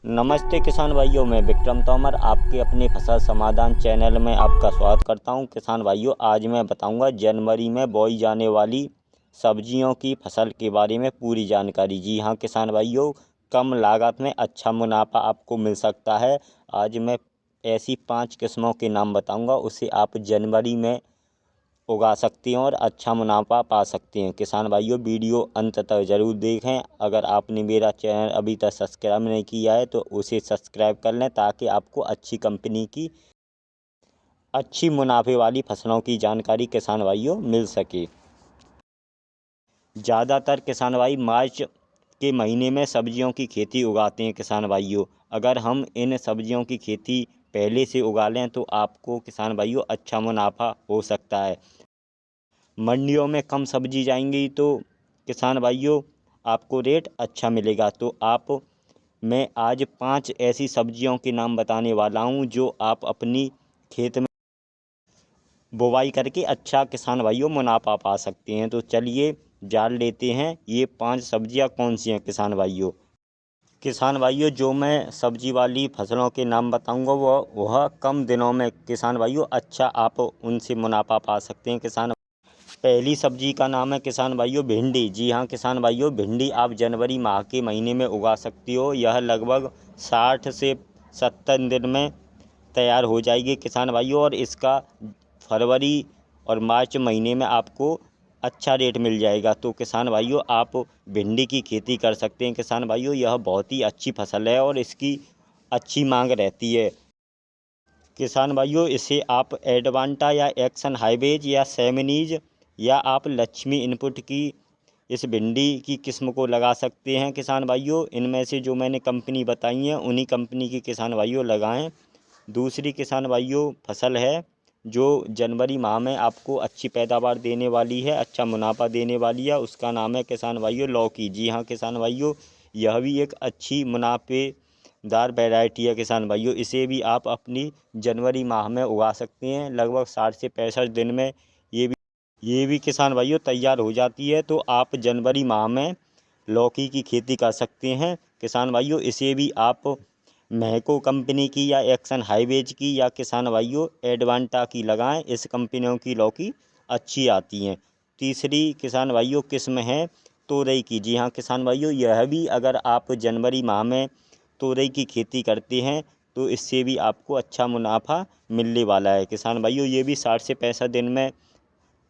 नमस्ते किसान भाइयों, मैं विक्रम तोमर आपके अपने फसल समाधान चैनल में आपका स्वागत करता हूं। किसान भाइयों, आज मैं बताऊंगा जनवरी में बोई जाने वाली सब्जियों की फसल के बारे में पूरी जानकारी। जी हां किसान भाइयों, कम लागत में अच्छा मुनाफा आपको मिल सकता है। आज मैं ऐसी 5 किस्मों के नाम बताऊंगा, उसे आप जनवरी में उगा सकते हैं और अच्छा मुनाफा पा सकते हैं। किसान भाइयों, वीडियो अंत तक ज़रूर देखें। अगर आपने मेरा चैनल अभी तक सब्सक्राइब नहीं किया है तो उसे सब्सक्राइब कर लें, ताकि आपको अच्छी कंपनी की अच्छी मुनाफे वाली फसलों की जानकारी किसान भाइयों मिल सके। ज़्यादातर किसान भाई मार्च के महीने में सब्जियों की खेती उगाते हैं। किसान भाइयों, अगर हम इन सब्जियों की खेती पहले से उगा लें तो आपको किसान भाइयों अच्छा मुनाफा हो सकता है। मंडियों में कम सब्जी जाएंगी तो किसान भाइयों आपको रेट अच्छा मिलेगा। तो मैं आज 5 ऐसी सब्जियों के नाम बताने वाला हूं जो आप अपनी खेत में बुवाई करके अच्छा किसान भाइयों मुनाफा पा सकते हैं। तो चलिए जान लेते हैं ये 5 सब्जियां कौन सी हैं। किसान भाइयों, जो मैं सब्जी वाली फसलों के नाम बताऊंगा वह कम दिनों में किसान भाइयों अच्छा आप उनसे मुनाफा पा सकते हैं। पहली सब्जी का नाम है किसान भाइयों भिंडी। जी हाँ किसान भाइयों, भिंडी आप जनवरी माह के महीने में उगा सकती हो। यह लगभग 60 से 70 दिन में तैयार हो जाएगी किसान भाइयों, और इसका फरवरी और मार्च महीने में आपको अच्छा रेट मिल जाएगा। तो किसान भाइयों आप भिंडी की खेती कर सकते हैं। किसान भाइयों, यह बहुत ही अच्छी फसल है और इसकी अच्छी मांग रहती है। किसान भाइयों, इसे आप एडवांटा या एक्सन हाइब्रिड या सेमिनीज या आप लक्ष्मी इनपुट की इस भिंडी की किस्म को लगा सकते हैं। किसान भाइयों, इनमें से जो मैंने कंपनी बताई हैं उन्हीं कंपनी की किसान भाइयों लगाएं। दूसरी किसान भाइयों फसल है जो जनवरी माह में आपको अच्छी पैदावार देने वाली है, अच्छा मुनाफा देने वाली है, उसका नाम है किसान भाइयों लौकी। जी हाँ किसान भाइयों, यह भी एक अच्छी मुनाफेदार वैरायटी है। किसान भाइयों, इसे भी आप अपनी जनवरी माह में उगा सकते हैं। लगभग 60 से 65 दिन में ये भी किसान भाइयों तैयार हो जाती है। तो आप जनवरी माह में लौकी की खेती कर सकते हैं। किसान भाइयों, इसे भी आप महको कंपनी की या एक्सन हाइब्रिड की या किसान भाइयों एडवांटा की लगाएं। इस कंपनियों की लौकी अच्छी आती हैं। तीसरी किसान भाइयों किस्म है तोरई की। जी हाँ किसान भाइयों, यह भी अगर आप जनवरी माह में तोरई की खेती करते हैं तो इससे भी आपको अच्छा मुनाफा मिलने वाला है। किसान भाइयों, ये भी 60 से 65 दिन में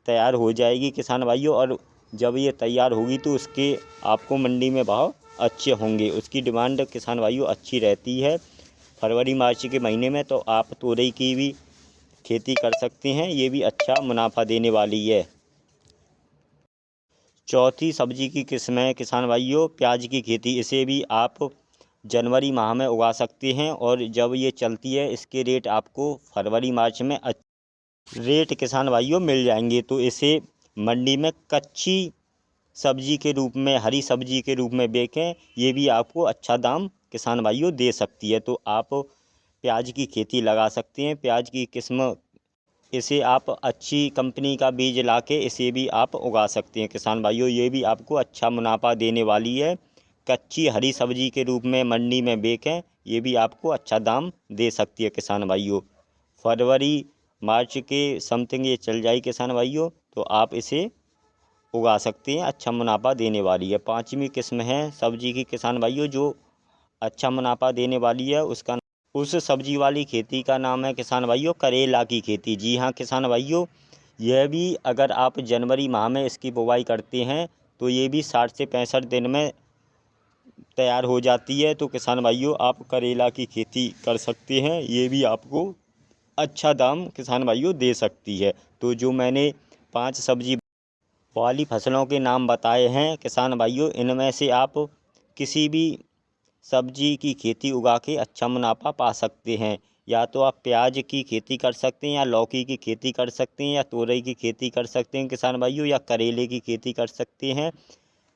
तैयार हो जाएगी किसान भाइयों, और जब ये तैयार होगी तो उसके आपको मंडी में भाव अच्छे होंगे। उसकी डिमांड किसान भाइयों अच्छी रहती है फरवरी मार्च के महीने में। तो आप तोरई की भी खेती कर सकते हैं, ये भी अच्छा मुनाफा देने वाली है। चौथी सब्जी की किस्म है किसान भाइयों प्याज की खेती। इसे भी आप जनवरी माह में उगा सकते हैं, और जब ये चलती है इसके रेट आपको फरवरी मार्च में रेट किसान भाइयों मिल जाएंगे। तो इसे मंडी में कच्ची सब्जी के रूप में, हरी सब्जी के रूप में बेचें, ये भी आपको अच्छा दाम किसान भाइयों दे सकती है। तो आप प्याज की खेती लगा सकते हैं। प्याज की किस्म, इसे आप अच्छी कंपनी का बीज लाके इसे भी आप उगा सकते हैं। किसान भाइयों, ये भी आपको अच्छा मुनाफा देने वाली है। कच्ची हरी सब्जी के रूप में मंडी में बेचें, ये भी आपको अच्छा दाम दे सकती है। किसान भाइयों, फरवरी मार्च के समथिंग ये चल जाए किसान भाइयों, तो आप इसे उगा सकते हैं, अच्छा मुनाफा देने वाली है। पांचवी किस्म है सब्जी की किसान भाइयों जो अच्छा मुनाफा देने वाली है, उस सब्जी वाली खेती का नाम है किसान भाइयों करेला की खेती। जी हाँ किसान भाइयों, यह भी अगर आप जनवरी माह में इसकी बुवाई करते हैं तो ये भी 60 से 65 दिन में तैयार हो जाती है। तो किसान भाइयों आप करेला की खेती कर सकते हैं, ये भी आपको अच्छा दाम किसान भाइयों दे सकती है। तो जो मैंने 5 सब्जी वाली फसलों के नाम बताए हैं किसान भाइयों, इनमें से आप किसी भी सब्जी की खेती उगा के अच्छा मुनाफा पा सकते हैं। या तो आप प्याज की खेती कर सकते हैं, या लौकी की खेती कर सकते हैं, या तोरई की खेती कर सकते हैं किसान भाइयों, या करेले की खेती कर सकते हैं।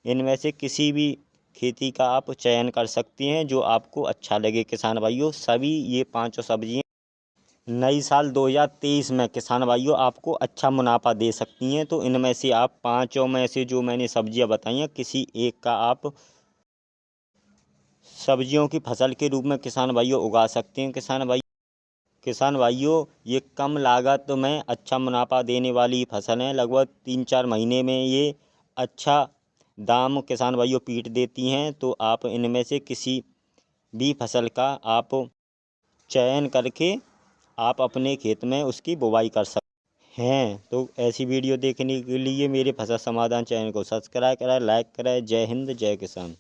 इनमें से किसी भी खेती का आप चयन कर सकते हैं जो आपको अच्छा लगे। किसान भाइयों, सभी ये 5 सब्जियाँ नई साल 2023 में किसान भाइयों आपको अच्छा मुनाफा दे सकती हैं। तो इनमें से आप पाँचों में से जो मैंने सब्जियां बताई हैं किसी एक का आप सब्जियों की फसल के रूप में किसान भाइयों उगा सकते हैं। किसान भाइयों ये कम लागत में अच्छा मुनाफा देने वाली फसल है। लगभग 3-4 महीने में ये अच्छा दाम किसान भाइयों पीट देती हैं। तो आप इनमें से किसी भी फसल का आप चयन करके आप अपने खेत में उसकी बुवाई कर सकते हैं। तो ऐसी वीडियो देखने के लिए मेरे फसल समाधान चैनल को सब्सक्राइब करें, लाइक करें। जय हिंद, जय किसान।